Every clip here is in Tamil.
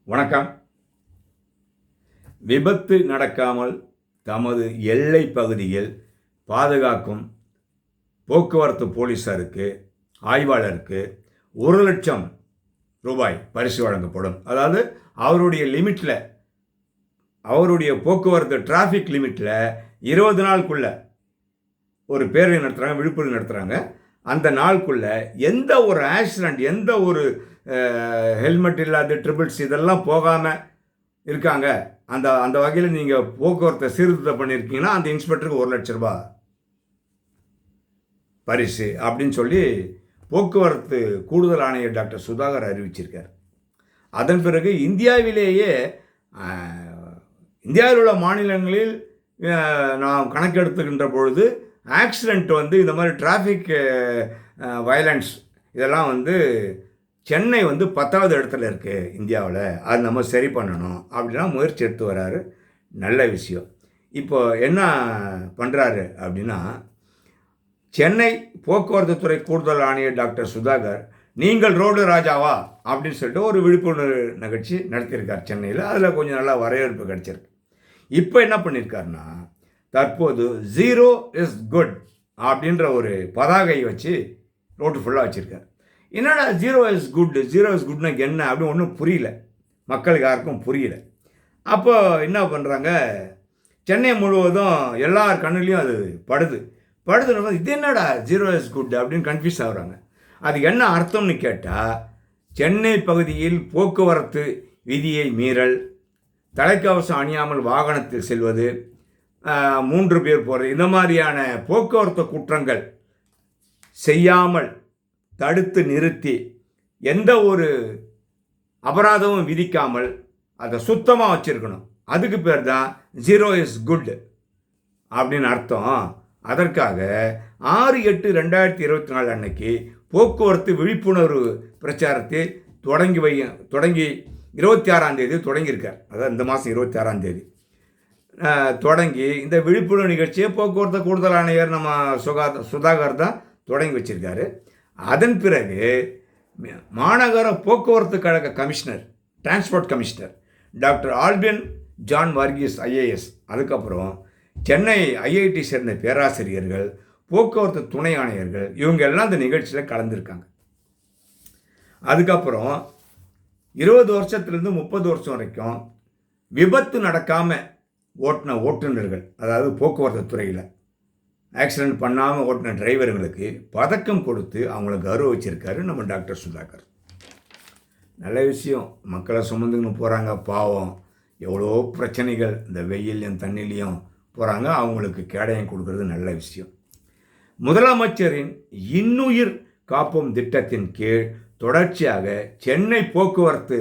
வணக்கம். விபத்து நடக்காமல் தமது எல்லை பகுதியில் பாதுகாக்கும் போக்குவரத்து போலீஸாருக்கு, ஆய்வாளருக்கு ₹1,00,000 பரிசு வழங்கப்படும். அதாவது அவருடைய லிமிட்டில், அவருடைய போக்குவரத்து டிராஃபிக் லிமிட்டில் 20 நாளுக்குள்ள ஒரு பேரணி நடத்துகிறாங்க, விழிப்புணர்வு நடத்துகிறாங்க. அந்த நாளுக்குள்ள எந்த ஒரு ஆக்சிடெண்ட், எந்த ஒரு ஹெல்மெட் இல்லாத ட்ரிபிள்ஸ் இதெல்லாம் போகாமல் இருக்காங்க, அந்த அந்த வகையில் நீங்கள் போக்குவரத்தை சீர்திருத்தம் பண்ணியிருக்கீங்கன்னா அந்த இன்ஸ்பெக்டருக்கு ₹1,00,000 பரிசு அப்படின்னு சொல்லி போக்குவரத்து கூடுதல் ஆணையர் டாக்டர் சுதாகர் அறிவிச்சிருக்கார். அதன் பிறகு இந்தியாவிலேயே இந்தியாவில் உள்ள மாநிலங்களில் நாம் கணக்கெடுத்துக்கின்ற பொழுது ஆக்சிடெண்ட் இந்த மாதிரி டிராஃபிக் வயலன்ஸ் இதெல்லாம் சென்னை 10வது இடத்துல இருக்குது இந்தியாவில். அது நம்ம சரி பண்ணணும் அப்படின்னா முயற்சி எடுத்து வராரு. நல்ல விஷயம். இப்போ என்ன பண்ணுறாரு அப்படின்னா, சென்னை போக்குவரத்து துறை கூடுதல் ஆணையர் டாக்டர் சுதாகர் நீங்கள் ரோடு ராஜாவா அப்படின்னு சொல்லிட்டு ஒரு விழிப்புணர்வு நிகழ்ச்சி நடத்தியிருக்கார் சென்னையில். அதில் கொஞ்சம் நல்லா வரவேற்பு கிடச்சிருக்கு. இப்போ என்ன பண்ணியிருக்காருன்னா, தற்போது 0 இஸ் குட் அப்படின்ற ஒரு பதாகை வச்சு ரோட்டு ஃபுல்லாக வச்சுருக்கார். என்னடா 0 இஸ் குட், 0 இஸ் குட்னா என்ன அப்படின்னு ஒன்றும் புரியல, மக்களுக்கு யாருக்கும் புரியல. அப்போ என்ன பண்ணுறாங்க, சென்னை முழுவதும் எல்லார் கண்ணுலேயும் அது படுதுன்னு இது என்னடா 0 இஸ் குட் அப்படின்னு கன்ஃபியூஸ் ஆகுறாங்க. அது என்ன அர்த்தம்னு கேட்டால், சென்னை பகுதியில் போக்குவரத்து விதியை மீறல், தலைக்கவசம் அணியாமல் வாகனத்தில் செல்வது, 3 பேர் போகிறது, இந்த மாதிரியான போக்குவரத்து குற்றங்கள் செய்யாமல் தடுத்து நிறுத்தி எந்த ஒரு அபராதமும் விதிக்காமல் அதை சுத்தமாக வச்சுருக்கணும். அதுக்கு பேர் தான் 0 இஸ் குட் அப்படின்னு அர்த்தம். அதற்காக 6/8/2024 அன்னைக்கு போக்குவரத்து விழிப்புணர்வு பிரச்சாரத்தை தொடங்கி 26ஆம் தேதி தொடங்கியிருக்கார். அதாவது இந்த மாதம் 26ஆம் தேதி தொடங்கி இந்த விழிப்புணர்வு நிகழ்ச்சியை போக்குவரத்து கூடுதல் ஆணையர் நம்ம சுதாகர் தான் தொடங்கி வச்சிருக்காரு. அதன் பிறகு மாநகர போக்குவரத்து கழக commissioner, transport commissioner doctor Albin John Varghese IAS, அதுக்கப்புறம் சென்னை IIT சேர்ந்த பேராசிரியர்கள், போக்குவரத்து துணை ஆணையர்கள், இவங்க எல்லாம் இந்த நிகழ்ச்சியில் கலந்துருக்காங்க. அதுக்கப்புறம் 20 வருஷத்துலேருந்து 30 வருஷம் வரைக்கும் விபத்து நடக்காமல் ஓட்டின ஓட்டுநர்கள், அதாவது போக்குவரத்து துறையில் ஆக்சிடெண்ட் பண்ணாமல் ஓட்டின டிரைவர்களுக்கு பதக்கம் கொடுத்து அவங்கள கௌரவிச்சிருக்காரு நம்ம டாக்டர் சுதாகர். நல்ல விஷயம். மக்களை சுமந்துன்னு போகிறாங்க, பாவம் எவ்வளோ பிரச்சனைகள், இந்த வெயிலையும் தண்ணிலையும் போகிறாங்க, அவங்களுக்கு கேடயம் கொடுக்கறது நல்ல விஷயம். முதலமைச்சரின் இன்னுயிர் காப்போம் திட்டத்தின் கீழ் தொடர்ச்சியாக சென்னை போக்குவரத்து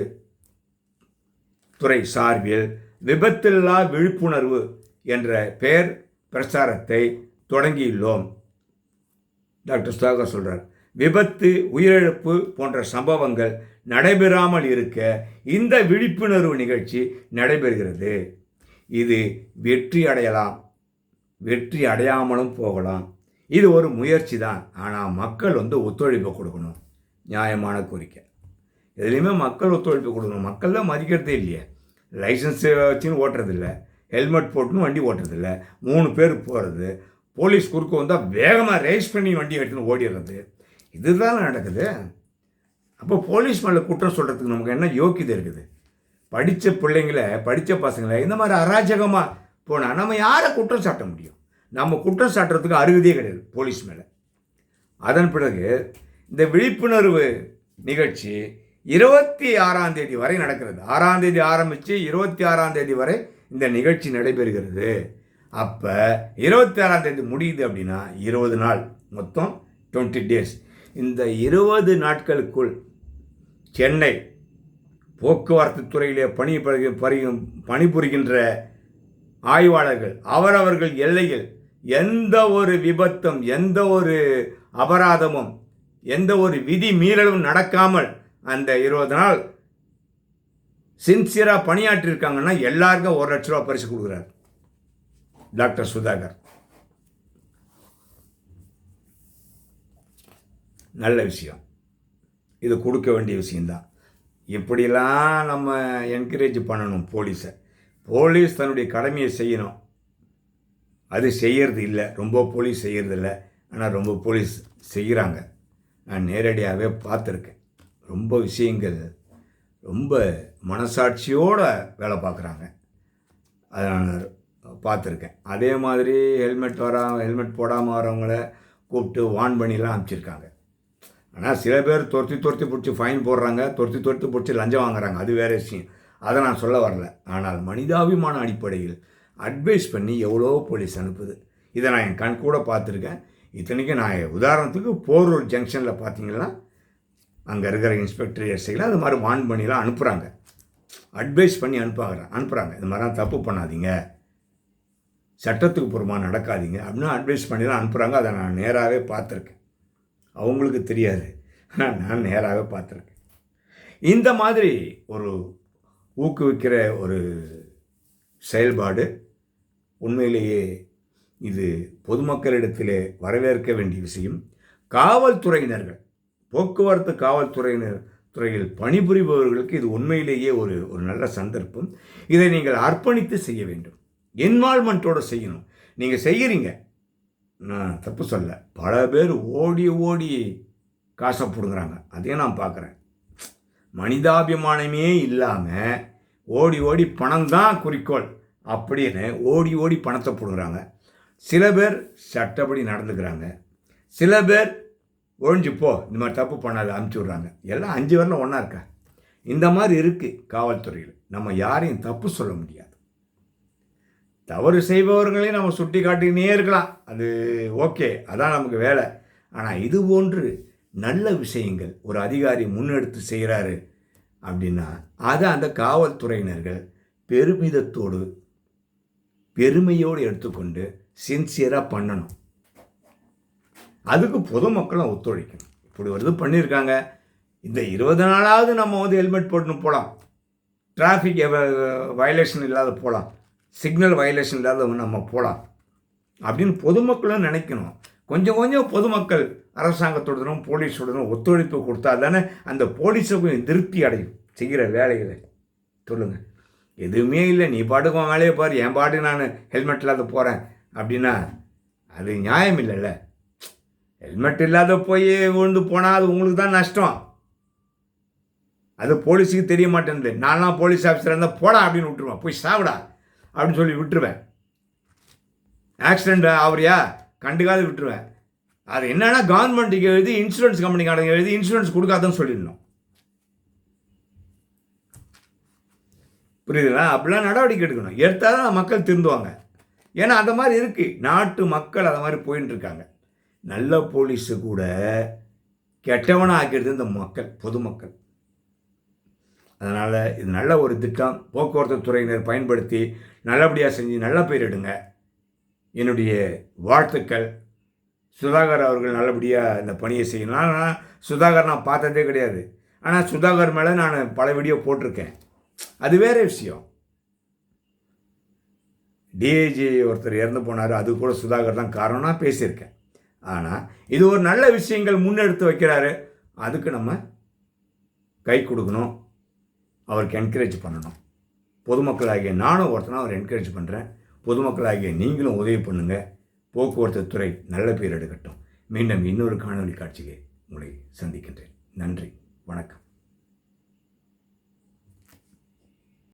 துறை சார்பில் விபத்தில்லா விழிப்புணர்வு என்ற பெயர் பிரச்சாரத்தை தொடங்கியுள்ளோம். டாக்டர் சுதாகர் சொல்கிறார், விபத்து, உயிரிழப்பு போன்ற சம்பவங்கள் நடைபெறாமல் இருக்க இந்த விழிப்புணர்வு நிகழ்ச்சி நடைபெறுகிறது. இது வெற்றி அடையலாம், வெற்றி அடையாமலும் போகலாம். இது ஒரு முயற்சி தான். ஆனால் மக்கள் ஒத்துழைப்பு கொடுக்கணும். நியாயமான கோரிக்கை. எதுலேயுமே மக்கள் ஒத்துழைப்பு கொடுக்கணும். மக்கள் தான் மதிக்கிறதே இல்லையே. லைசன்ஸ் வச்சுன்னு ஓட்டுறதில்ல, ஹெல்மெட் போட்டுன்னு வண்டி ஓட்டுறதில்ல, 3 பேர் போகிறது, போலீஸ் குறுக்க வந்தால் வேகமாக ரேஸ் பண்ணி வண்டி எடுத்துன்னு ஓடிடுறது, இதுதான் நடக்குது. அப்போ போலீஸ் மேலே குற்றம் சொல்கிறதுக்கு நமக்கு என்ன யோக்கியதை இருக்குது? படித்த பிள்ளைங்களை, படித்த பசங்களை இந்த மாதிரி அராஜகமாக போனால் நம்ம யாரை குற்றம் சாட்ட முடியும்? நம்ம குற்றம் சாட்டுறதுக்கு அருகதையே கிடையாது போலீஸ் மேலே. அதன் பிறகு இந்த விழிப்புணர்வு நிகழ்ச்சி 26ஆம் தேதி வரை நடக்கிறது. 6ஆம் தேதி ஆரம்பித்து 26ஆம் தேதி வரை இந்த நிகழ்ச்சி நடைபெறுகிறது. அப்போ 26ஆம் தேதி முடியுது அப்படின்னா 20 நாள், மொத்தம் 20 days. இந்த 20 நாட்களுக்குள் சென்னை போக்குவரத்து துறையிலே பணிபுரிகின்ற ஆய்வாளர்கள் அவரவர்கள் எல்லையில் எந்த ஒரு விபத்தும், எந்த ஒரு அபராதமும், எந்த ஒரு விதி மீறலும் நடக்காமல் அந்த 20 நாள் சின்சியராக பணியாற்றிருக்காங்கன்னா எல்லாருக்கும் ₹1,00,000 பரிசு கொடுக்குறாரு டாக்டர் சுதாகர். நல்ல விஷயம். இது கொடுக்க வேண்டிய விஷயம்தான். இப்படிலாம் நம்ம என்கரேஜ் பண்ணணும் போலீஸை. போலீஸ் தன்னுடைய கடமையை செய்யணும். அது செய்கிறது இல்லை, ரொம்ப போலீஸ் செய்கிறதில்ல. ஆனால் ரொம்ப போலீஸ் செய்கிறாங்க. நான் நேரடியாகவே பார்த்துருக்கேன். ரொம்ப விஷயங்கள் ரொம்ப மனசாட்சியோடு வேலை பார்க்குறாங்க. அதை நான் பார்த்துருக்கேன். அதே மாதிரி ஹெல்மெட் போடாமல் வரவங்கள கூப்பிட்டு வார்ன் பண்ணிலாம் அனுப்பிச்சிருக்காங்க. ஆனால் சில பேர் துரத்தி பிடிச்சி ஃபைன் போடுறாங்க, துரத்தி பிடிச்சி லஞ்சம் வாங்குறாங்க. அது வேறு விஷயம். அதை நான் சொல்ல வரல. ஆனால் மனிதாபிமான அடிப்படையில் அட்வைஸ் பண்ணி எவ்வளோ போலீஸ் அனுப்புது. இதை நான் என் கண் கூட பார்த்துருக்கேன். இத்தனைக்கும் நான் உதாரணத்துக்கு போரூர் ஜங்ஷனில் பார்த்தீங்கன்னா அங்கே இருக்கிற இன்ஸ்பெக்டர் எஸ்ஐலாம் அது மாதிரி வார்ன் பண்ணிலாம் அனுப்புகிறாங்க. அட்வைஸ் பண்ணி அனுப்புகிறாங்க. இது மாதிரிலாம் தப்பு பண்ணாதீங்க, சட்டத்துக்கு புறமாக நடக்காதீங்க அப்படின்னு அட்வைஸ் பண்ணி தான் அனுப்புகிறாங்க. அதை நான் நேராகவே பார்த்துருக்கேன். அவங்களுக்கு தெரியாது, ஆனால் நான் நேராகவே பார்த்துருக்கேன். இந்த மாதிரி ஒரு ஊக்குவிக்கிற ஒரு செயல்பாடு உண்மையிலேயே இது பொதுமக்களிடத்திலே வரவேற்க வேண்டிய விஷயம். காவல்துறையினர்கள், போக்குவரத்து துறையில் பணிபுரிபவர்களுக்கு இது உண்மையிலேயே ஒரு நல்ல சந்தர்ப்பம். இதை நீங்கள் அர்ப்பணித்து செய்ய வேண்டும், இன்வால்மெண்ட்டோடு செய்யணும். நீங்கள் செய்கிறீங்க, நான் தப்பு சொல்ல. பல பேர் ஓடி காசை பிடுங்குறாங்க. அதையும் நான் பார்க்குறேன். மனிதாபிமானமே இல்லாமல் ஓடி பணம் தான் குறிக்கோள் அப்படின்னு ஓடி பணத்தை பிடுங்குறாங்க. சில பேர் சட்டப்படி நடந்துக்கிறாங்க, சில பேர் ஒழிஞ்சு போ, இந்த மாதிரி தப்பு பண்ணாத அனுப்பிச்சி விட்றாங்க. எல்லாம் 5 வரலாம் ஒன்றா இருக்கா? இந்த மாதிரி இருக்குது காவல்துறையில். நம்ம யாரையும் தப்பு சொல்ல முடியாது. தவறு செய்பவர்களையும் நம்ம சுட்டி காட்டினே இருக்கலாம், அது ஓகே, அதான் நமக்கு வேலை. ஆனால் இது போன்று நல்ல விஷயங்கள் ஒரு அதிகாரி முன்னெடுத்து செய்கிறாரு அப்படின்னா அதை அந்த காவல்துறையினர்கள் பெருமையோடு எடுத்துக்கொண்டு சின்சியராக பண்ணணும். அதுக்கு பொதுமக்களும் ஒத்துழைக்கணும். இப்படி ஒரு பண்ணியிருக்காங்க, இந்த 20 நாளாவது நம்ம ஹெல்மெட் போட்டுன்னு போகலாம், டிராஃபிக் வயலேஷன் இல்லாத போகலாம், சிக்னல் வயலேஷன் இல்லாத நம்ம போகலாம் அப்படின்னு பொதுமக்களும் நினைக்கணும். கொஞ்சம் பொதுமக்கள் அரசாங்கத்துடனும் போலீஸுடனும் ஒத்துழைப்பு கொடுத்தா தானே அந்த போலீஸை கொஞ்சம் திருப்தி அடையும் செய்கிற வேலைகளை. சொல்லுங்கள், எதுவுமே இல்லை, நீ பாட்டுக்கு வேலையை பாரு, என் பாட்டுக்கு நான் ஹெல்மெட் இல்லாத போகிறேன் அப்படின்னா அது நியாயம் இல்லைல்ல. ஹெல்மெட் இல்லாத போய் விழுந்து போனால் அது உங்களுக்கு தான் நஷ்டம். அது போலீஸுக்கு தெரிய மாட்டேங்குது. நான்லாம் போலீஸ் ஆஃபீஸராக இருந்தால் போடா அப்படின்னு விட்டுருவேன், போய் சாப்பிடா அப்படின்னு சொல்லி விட்டுருவேன். ஆக்சிடெண்ட் ஆகுறியா கண்டுக்காது விட்டுருவேன். அது என்னென்னா கவர்மெண்ட்டுக்கு எழுதி இன்சூரன்ஸ் கம்பெனிக்காரங்க எழுதி இன்சூரன்ஸ் கொடுக்காதுன்னு சொல்லிடணும். புரியுதுங்களா? அப்படிலாம் நடவடிக்கை எடுக்கணும். எடுத்தால் தான் மக்கள் திருந்துவாங்க. ஏன்னா அந்த மாதிரி இருக்குது, நாட்டு மக்கள் அந்த மாதிரி போயின்னு இருக்காங்க. நல்ல போலீஸு கூட கெட்டவனாக ஆக்கிடுது இந்த மக்கள், பொதுமக்கள். அதனால் இது நல்ல ஒரு திட்டம். போக்குவரத்து துறையினர் பயன்படுத்தி நல்லபடியாக செஞ்சு நல்ல பேர் எடுங்க. என்னுடைய வாழ்த்துக்கள். சுதாகர் அவர்கள் நல்லபடியாக இந்த பணியை செய்யணும். ஆனால் சுதாகர் நான் பார்த்ததே கிடையாது. ஆனால் சுதாகர் மேலே நான் பல வீடியோ போட்டிருக்கேன், அது வேறு விஷயம். டிஐஜி ஒருத்தர் இறந்து போனார், அது கூட சுதாகர் தான் காரணம், நான் பேசியிருக்கேன். ஆனால் இது ஒரு நல்ல விஷயங்கள் முன்னெடுத்து வைக்கிறாரு, அதுக்கு நம்ம கை கொடுக்கணும், அவருக்கு என்கரேஜ் பண்ணணும். பொதுமக்களாகிய நானும் ஒருத்தனா அவர் என்கரேஜ் பண்ணுறேன். பொதுமக்களாகிய நீங்களும் உதவி பண்ணுங்கள். போக்குவரத்து துறை நல்ல பேர் எடுக்கட்டும். மீண்டும் இன்னொரு காணொலி காட்சியை உங்களை சந்திக்கின்றேன். நன்றி, வணக்கம்.